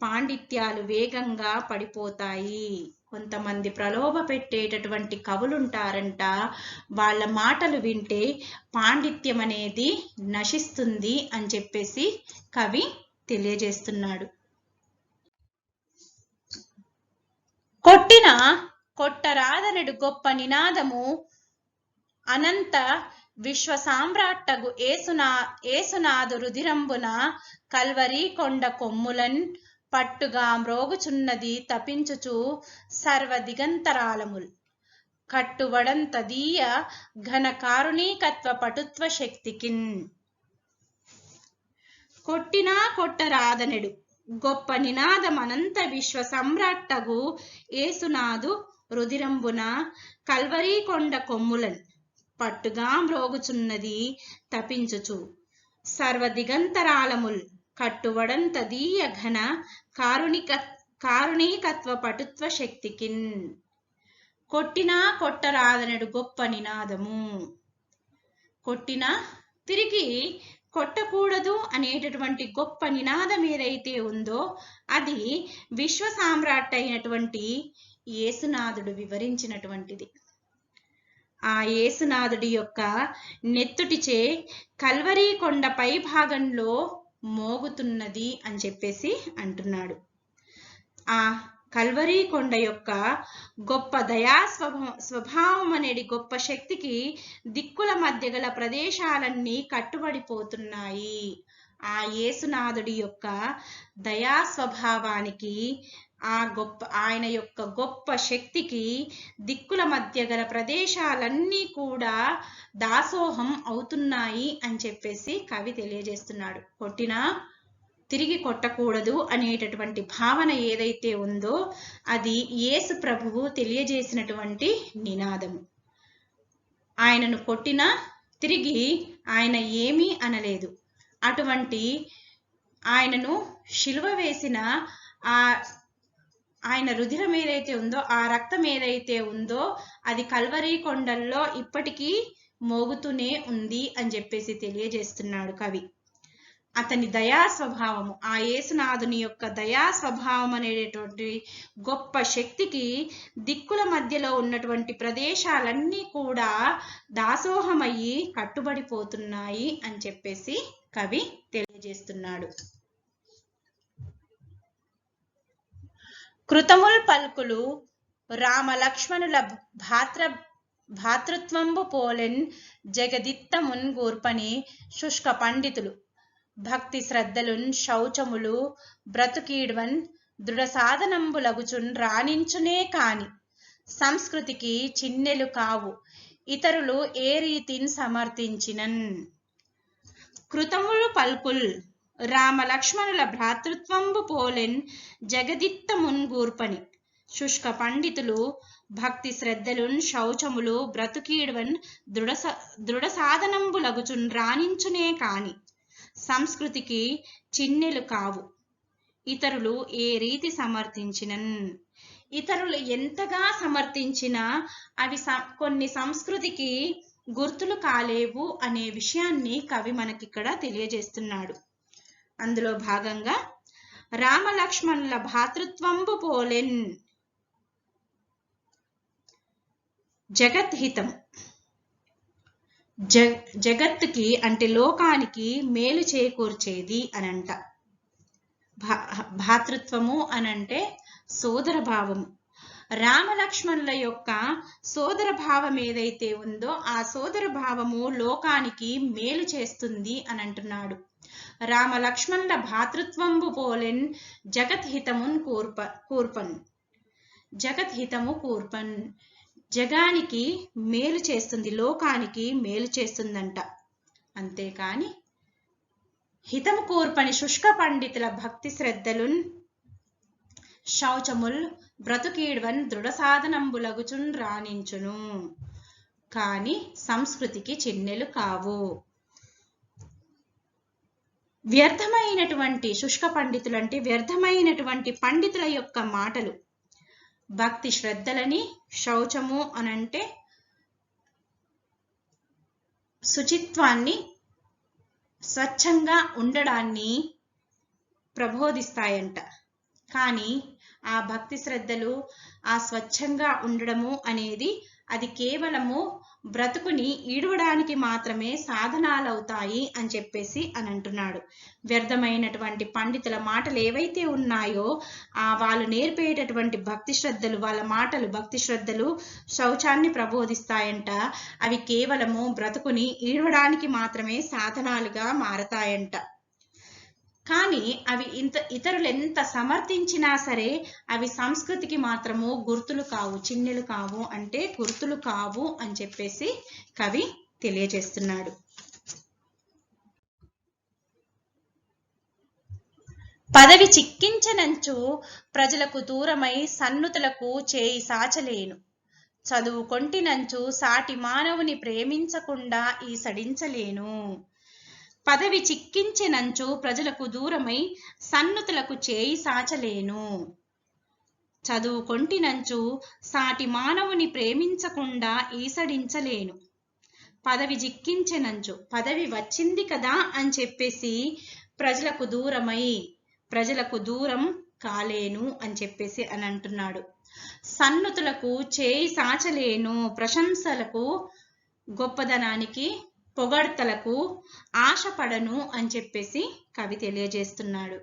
పాండిత్యాలు వేగంగా పడిపోతాయి. కొంతమంది ప్రలోభ పెట్టేటటువంటి కవులుంటారంట, వాళ్ళ మాటలు వింటే పాండిత్యం అనేది నశిస్తుంది అని చెప్పేసి కవి తెలియజేస్తున్నాడు. కొట్టిన కొట్టరాదనెడు గొప్ప నినాదము అనంత విశ్వ సామ్రాట్టగు ఏసునాదు రుధిరంబున కల్వరీ కొండ కొమ్ములన్ పట్టుగా మ్రోగుచున్నది తపించుచు సర్వ దిగంతరాలముల్ కట్టుబడంతదీయ ఘన కారుణీకత్వ పటుత్వ శక్తికిన్. కొట్టినా కొట్టరాదనెడు గొప్ప నినాదం అనంత విశ్వ సమ్రాట్టగు ఏసునాదు రుధిరంబున కల్వరీ కొండ కొమ్ములన్ పట్టుగా మ్రోగుచున్నది తపించుచు సర్వ దిగంతరాలముల్ కట్టుబడంతదీయ ఘన కారుణీకత్వ పటుత్వ శక్తికిన్. కొట్టినా కొట్టరాదనెడు గొప్ప నినాదము. కొట్టినా తిరిగి కొట్టకూడదు అనేటటువంటి గొప్ప నినాదం ఏదైతే ఉందో అది విశ్వ సామ్రాట్ అయినటువంటి యేసునాథుడు వివరించినటువంటిది. ఆ యేసునాథుడి యొక్క నెత్తుటిచే కల్వరీ కొండ పై భాగంలో మోగుతున్నది అని చెప్పేసి అంటున్నాడు. ఆ కల్వరీ కొండ యొక్క గొప్ప దయా స్వభావం అనేది గొప్ప శక్తికి దిక్కుల మధ్య గల ప్రదేశాలన్నీ కట్టుబడిపోతున్నాయి. ఆ యేసునాథుడి యొక్క దయా స్వభావానికి ఆయన యొక్క గొప్ప శక్తికి దిక్కుల మధ్య గల ప్రదేశాలన్నీ కూడా దాసోహం అవుతున్నాయి అని చెప్పేసి కవి తెలియజేస్తున్నాడు. కొట్టినా తిరిగి కొట్టకూడదు అనేటటువంటి భావన ఏదైతే ఉందో అది యేసు ప్రభువు తెలియజేసినటువంటి నినాదము. ఆయనను కొట్టినా తిరిగి ఆయన ఏమీ అనలేదు. అటువంటి ఆయనను శిలువ వేసిన ఆయన రుధిరం ఏదైతే ఉందో ఆ రక్తం ఏదైతే ఉందో అది కల్వరీ కొండల్లో ఇప్పటికీ మోగుతూనే ఉంది అని చెప్పేసి తెలియజేస్తున్నాడు కవి. అతని దయా స్వభావము, ఆ యేసునాథుని యొక్క దయా స్వభావం అనేటటువంటి గొప్ప శక్తికి దిక్కుల మధ్యలో ఉన్నటువంటి ప్రదేశాలన్నీ కూడా దాసోహమయ్యి కట్టుబడిపోతున్నాయి అని చెప్పేసి కవి తెలియజేస్తున్నాడు. కృతముల్ పల్కులు రామ లక్ష్మణుల భాతృత్వంబు పోలెన్ జగదిత్తమున్ గూర్పని శుష్క పండితులు భక్తి శ్రద్ధలున్ శౌచములు బ్రతుకీడ్వన్ దృఢ సాధనంబులగుచున్ రాణించునే కాని సంస్కృతికి చిన్నెలు కావు ఇతరులు ఏ రీతిని సమర్థించినన్. కృతములు పల్కుల్ రామ లక్ష్మణుల భ్రాతృత్వంబు పోలెన్ జగదిత్తమున్ గూర్పని శుష్క పండితులు భక్తి శ్రద్ధలున్ శౌచములు బ్రతుకీడ్వన్ దృఢ సాధనంబులగుచున్ రాణించునే కాని సంస్కృతికి చిన్నెలు కావు ఇతరులు ఏ రీతి సమర్థించినన్. ఇతరులు ఎంతగా సమర్థించినా అవి కొన్ని సంస్కృతికి గుర్తులు కాలేవు అనే విషయాన్ని కవి మనకిక్కడ తెలియజేస్తున్నాడు. అందులో భాగంగా రామలక్ష్మణుల భాతృత్వంబు పోలెన్ జగద్హితం, జగత్తుకి అంటే లోకానికి మేలు చేకూర్చేది అనంట. భాతృత్వము అనంటే సోదర భావము. రామలక్ష్మణుల యొక్క సోదర భావం ఏదైతే ఉందో ఆ సోదర భావము లోకానికి మేలు చేస్తుంది అని అంటున్నాడు. రామలక్ష్మణుల భాతృత్వంబు పోలెన్ జగద్హితమున్ కూర్పన్. జగద్హితము కూర్పన్ జగానికి మేలు చేస్తుంది, లోకానికి మేలు చేస్తుందంట. అంతేకాని హితము కూర్పని శుష్క పండితుల భక్తి శ్రద్ధలున్ శౌచముల్ బ్రతుకీడ్వన్ దృఢ సాధనంబులగుచున్ రాణించును కాని సంస్కృతికి చిన్నెలు కావు. వ్యర్థమైనటువంటి శుష్క పండితులు అంటే వ్యర్థమైనటువంటి పండితుల యొక్క మాటలు భక్తి శ్రద్ధలని, శౌచము అనంటే శుచిత్వాన్ని, స్వచ్ఛంగా ఉండడాన్ని ప్రబోధిస్తాయంట. కానీ ఆ భక్తి శ్రద్ధలు, ఆ స్వచ్ఛంగా ఉండడము అనేది అది కేవలము బ్రతుకుని ఈడవడానికి మాత్రమే సాధనాలవుతాయి అని చెప్పేసి అని అంటున్నాడు. వ్యర్థమైనటువంటి పండితుల మాటలు ఏవైతే ఉన్నాయో వాళ్ళు నేర్పేటటువంటి భక్తి శ్రద్ధలు, వాళ్ళ మాటలు భక్తి శ్రద్ధలు శౌచాన్ని ప్రబోధిస్తాయంట. అవి కేవలము బ్రతుకుని ఈడవడానికి మాత్రమే సాధనాలుగా మారతాయంట. కానీ అవి ఇతరులు ఎంత సమర్థించినా సరే అవి సంస్కృతికి మాత్రము గుర్తులు కావు, చిన్నెలు కావు, అంటే గుర్తులు కావు అని చెప్పేసి కవి తెలియజేస్తున్నాడు. పదవి చిక్కించనంచు ప్రజలకు దూరమై సన్నుతులకు చేయి సాచలేను, చదువు కొంటినంచు సాటి మానవుని ప్రేమించకుండా ఈసడించలేను. పదవి చిక్కించెనంచు ప్రజలకు దూరమై సన్నుతులకు చేయి సాచలేను, చదువు కొంటినంచు సాటి మానవుని ప్రేమించకుండా ఈసడించలేను. పదవి చిక్కించెనంచు, పదవి వచ్చింది కదా అని చెప్పేసి ప్రజలకు దూరం కాలేను అని చెప్పేసి అని అంటున్నాడు. సన్నుతులకు చేయి సాచలేను, ప్రశంసలకు, గొప్పదనానికి, పొగడ్తలకు ఆశపడను అని చెప్పేసి కవి తెలియజేస్తున్నాడు.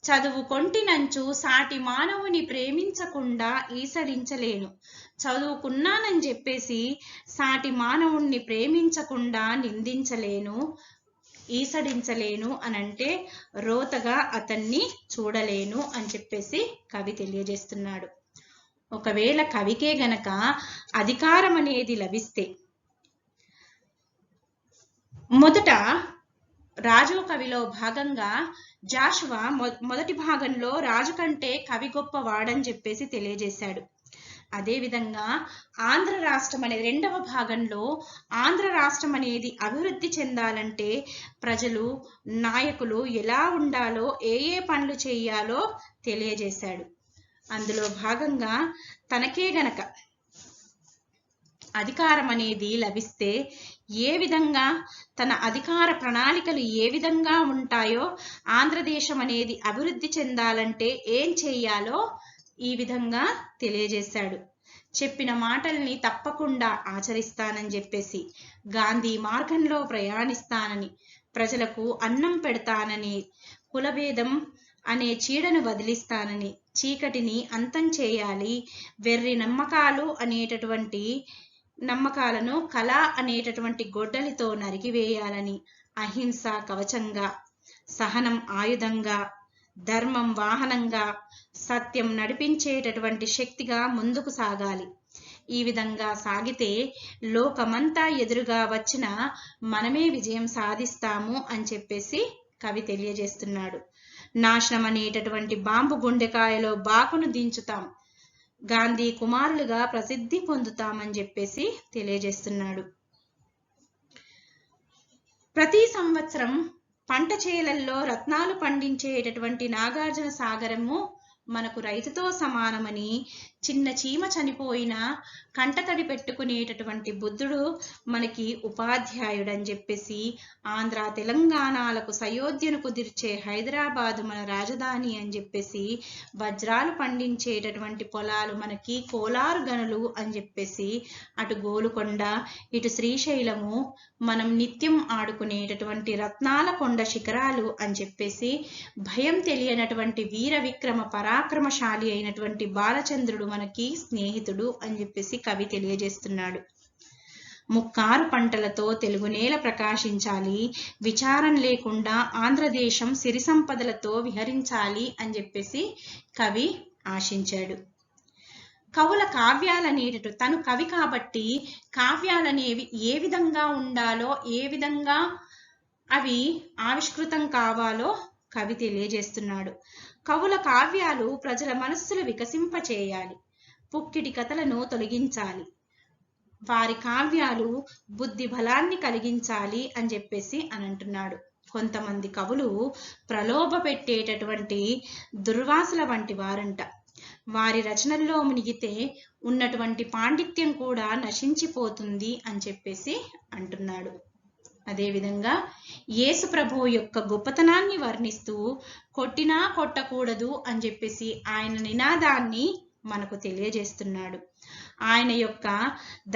చదువు కొంటినంచు సాటి మానవుని ప్రేమించకుండా ఈసడించలేను, చదువుకున్నానని చెప్పేసి సాటి మానవుణ్ణి ప్రేమించకుండా నిందించలేను, ఈసడించలేను అనంటే రోతగా అతన్ని చూడలేను అని చెప్పేసి కవి తెలియజేస్తున్నాడు. ఒకవేళ కవికే గనక అధికారం అనేది లభిస్తే, మొదట రాజు కవిలో భాగంగా జాషువా మొదటి భాగంలో రాజు కంటే కవి గొప్పవాడని చెప్పేసి తెలియజేశాడు. అదేవిధంగా ఆంధ్ర రాష్ట్రం అనే రెండవ భాగంలో ఆంధ్ర రాష్ట్రం అనేది అభివృద్ధి చెందాలంటే ప్రజలు, నాయకులు ఎలా ఉండాలో, ఏ పనులు చేయాలో తెలియజేశాడు. అందులో భాగంగా తనకే గనక అధికారం అనేది లభిస్తే ఏ విధంగా తన అధికార ప్రణాళికలు ఏ విధంగా ఉంటాయో, ఆంధ్రదేశం అనేది అభివృద్ధి చెందాలంటే ఏం చేయాలో ఈ విధంగా తెలియజేశాడు. చెప్పిన మాటల్ని తప్పకుండా ఆచరిస్తానని చెప్పేసి, గాంధీ మార్గంలో ప్రయాణిస్తానని, ప్రజలకు అన్నం పెడతానని, కులభేదం అనే చీడను వదిలిస్తానని, చీకటిని అంతం చేయాలి, వెర్రి నమ్మకాలు అనేటటువంటి నమ్మకాలను కళ అనేటటువంటి గొడ్డలితో నరికివేయాలని, అహింస కవచంగా, సహనం ఆయుధంగా, ధర్మం వాహనంగా, సత్యం నడిపించేటటువంటి శక్తిగా ముందుకు సాగాలి. ఈ విధంగా సాగితే లోకమంతా ఎదురుగా వచ్చిన మనమే విజయం సాధిస్తాము అని చెప్పేసి కవి తెలియజేస్తున్నాడు. నాశనం అనేటటువంటి బాంబు గుండెకాయలో బాకును దించుతాం, గాంధీ కుమారులుగా ప్రసిద్ధి పొందుతామని చెప్పేసి తెలియజేస్తున్నాడు. ప్రతి సంవత్సరం పంట చేలల్లో రత్నాలు పండించేటటువంటి నాగార్జున సాగరము మనకు రైతుతో సమానమని, చిన్న చీమ చనిపోయిన కంటతడి పెట్టుకునేటటువంటి బుద్ధుడు మనకి ఉపాధ్యాయుడని చెప్పేసి, ఆంధ్ర తెలంగాణలకు సయోధ్యను కుదిర్చే హైదరాబాదు మన రాజధాని అని చెప్పేసి, వజ్రాలు పండించేటటువంటి పొలాలు మనకి కోలారు గనులు అని చెప్పేసి, అటు గోలుకొండ ఇటు శ్రీశైలము మనం నిత్యం ఆడుకునేటటువంటి రత్నాల కొండ శిఖరాలు అని చెప్పేసి, భయం తెలియనటువంటి వీర విక్రమ పరాక్రమశాలి అయినటువంటి బాలచంద్రుడు మనకి స్నేహితుడు అని చెప్పేసి కవి తెలియజేస్తున్నాడు. ముక్కారు పంటలతో తెలుగు నేల ప్రకాశించాలి, విచారం లేకుండా ఆంధ్రదేశం సిరి సంపదలతో విహరించాలి అని చెప్పేసి కవి ఆశించాడు. కవుల కావ్యాలనేటటు, తను కవి కాబట్టి కావ్యాలనేవి ఏ విధంగా ఉండాలో, ఏ విధంగా అవి ఆవిష్కృతం కావాలో కవి తెలియజేస్తున్నాడు. కవుల కావ్యాలు ప్రజల మనస్సులు వికసింపచేయాలి, పుక్కిటి కథలను తొలగించాలి, వారి కావ్యాలు బుద్ధి బలాన్ని కలిగించాలి అని చెప్పేసి అని అంటున్నాడు. కొంతమంది కవులు ప్రలోభ పెట్టేటటువంటి దుర్వాసుల వంటి వారంట. వారి రచనల్లో మునిగితే ఉన్నటువంటి పాండిత్యం కూడా నశించిపోతుంది అని చెప్పేసి అంటున్నాడు. అదేవిధంగా యేసు ప్రభు యొక్క గొప్పతనాన్ని వర్ణిస్తూ కొట్టినా కొట్టకూడదు అని చెప్పేసి ఆయన నినాదాన్ని మనకు తెలియజేస్తున్నాడు. ఆయన యొక్క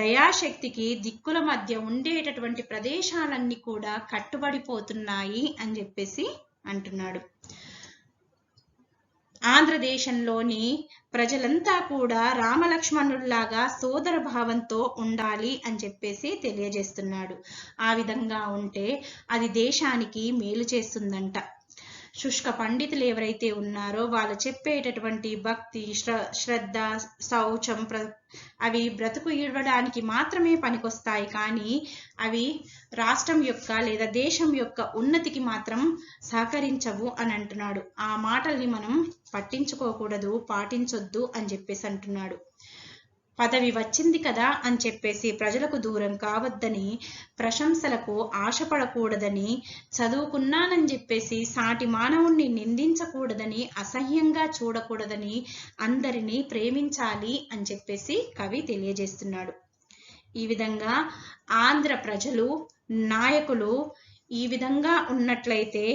దయాశక్తికి దిక్కుల మధ్య ఉండేటటువంటి ప్రదేశాలన్నీ కూడా కట్టుబడిపోతున్నాయి అని చెప్పేసి అంటున్నాడు. ఆంధ్రదేశంలోని ప్రజలంతా కూడా రామలక్ష్మణుల్లాగా సోదర భావంతో ఉండాలి అని చెప్పేసి తెలియజేస్తున్నాడు. ఆ విధంగా ఉంటే అది దేశానికి మేలు చేస్తుందంట. శుష్క పండితులు ఎవరైతే ఉన్నారో వాళ్ళు చెప్పేటటువంటి భక్తి, శ్రద్ధ, శౌచం అవి బ్రతుకు ఇవ్వడానికి మాత్రమే పనికొస్తాయి, కానీ అవి రాష్ట్రం యొక్క లేదా దేశం యొక్క ఉన్నతికి మాత్రం సహకరించవు అని అంటున్నాడు. ఆ మాటల్ని మనం పట్టించుకోకూడదు, పాటించొద్దు అని చెప్పేసి అంటున్నాడు. పదవి వచ్చింది కదా అని చెప్పేసి ప్రజలకు దూరం కావద్దని, ప్రశంసలకు ఆశపడకూడదని, చదువుకున్నానని చెప్పేసి సాటి మానవుణ్ణి నిందించకూడదని, అసహ్యంగా చూడకూడదని, అందరినీ ప్రేమించాలి అని చెప్పేసి కవి తెలియజేస్తున్నాడు. ఈ విధంగా ఆంధ్ర ప్రజలు, నాయకులు ఈ విధంగా ఉన్నట్లయితే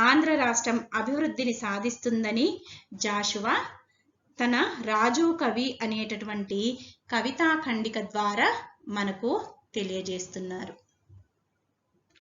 ఆంధ్ర రాష్ట్రం అభివృద్ధిని సాధిస్తుందని జాషువా తన రాజు కవి అనేటటువంటి కవితా ఖండిక ద్వారా మనకు తెలియజేస్తున్నారు.